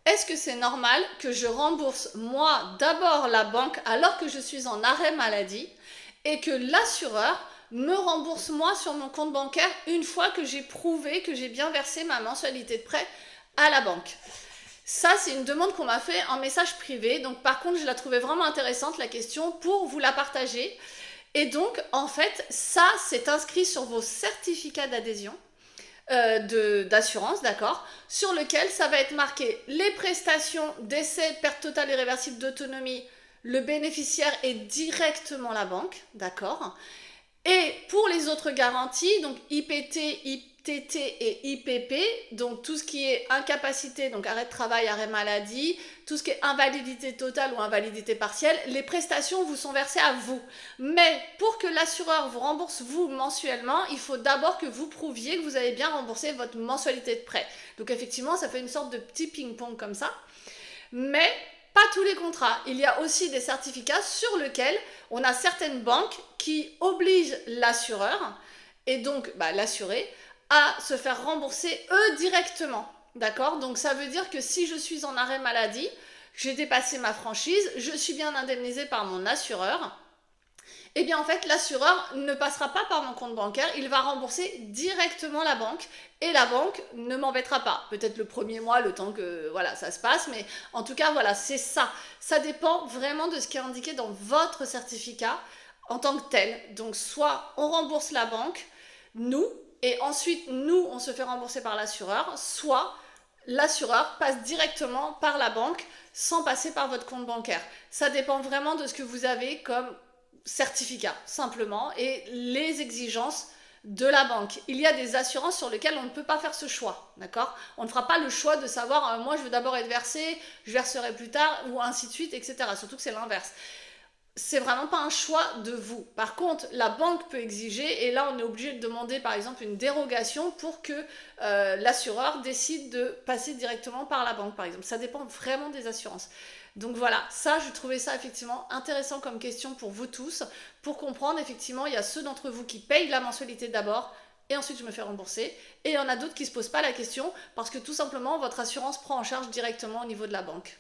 Est-ce que c'est normal que je rembourse moi d'abord la banque alors que je suis en arrêt maladie et que l'assureur me rembourse moi sur mon compte bancaire une fois que j'ai prouvé que j'ai bien versé ma mensualité de prêt à la banque? Ça, c'est une demande qu'on m'a fait en message privé. Donc, par contre, je la trouvais vraiment intéressante, la question, pour vous la partager. Et donc, en fait, ça, c'est inscrit sur vos certificats d'adhésion d'assurance, d'accord, sur lequel ça va être marqué les prestations d'essai, perte totale et réversible d'autonomie, le bénéficiaire est directement la banque, d'accord. Et pour les autres garanties, donc IPT, ITT et IPP, donc tout ce qui est incapacité, donc arrêt de travail, arrêt maladie, tout ce qui est invalidité totale ou invalidité partielle, les prestations vous sont versées à vous. Mais pour que l'assureur vous rembourse vous mensuellement, il faut d'abord que vous prouviez que vous avez bien remboursé votre mensualité de prêt. Donc effectivement, ça fait une sorte de petit ping-pong comme ça. Mais pas tous les contrats. Il y a aussi des certificats sur lesquels on a certaines banques qui obligent l'assureur, et donc l'assuré, à se faire rembourser eux directement. D'accord? Donc ça veut dire que si je suis en arrêt maladie, j'ai dépassé ma franchise, je suis bien indemnisée par mon assureur, eh bien en fait l'assureur ne passera pas par mon compte bancaire, il va rembourser directement la banque et la banque ne m'embêtera pas. Peut-être le premier mois, le temps que voilà ça se passe, mais en tout cas voilà c'est ça. Ça dépend vraiment de ce qui est indiqué dans votre certificat en tant que tel. Donc soit on rembourse la banque, nous, et ensuite nous on se fait rembourser par l'assureur, soit l'assureur passe directement par la banque sans passer par votre compte bancaire. Ça dépend vraiment de ce que vous avez comme certificat, simplement, et les exigences de la banque. Il y a des assurances sur lesquelles on ne peut pas faire ce choix, d'accord? On ne fera pas le choix de savoir, moi je veux d'abord être versé, je verserai plus tard, ou ainsi de suite, etc. Surtout que c'est l'inverse. C'est vraiment pas un choix de vous. Par contre, la banque peut exiger, et là on est obligé de demander par exemple une dérogation pour que l'assureur décide de passer directement par la banque, par exemple. Ça dépend vraiment des assurances. Donc voilà, ça, je trouvais ça effectivement intéressant comme question pour vous tous, pour comprendre effectivement, il y a ceux d'entre vous qui payent la mensualité d'abord, et ensuite je me fais rembourser, et il y en a d'autres qui ne se posent pas la question, parce que tout simplement, votre assurance prend en charge directement au niveau de la banque.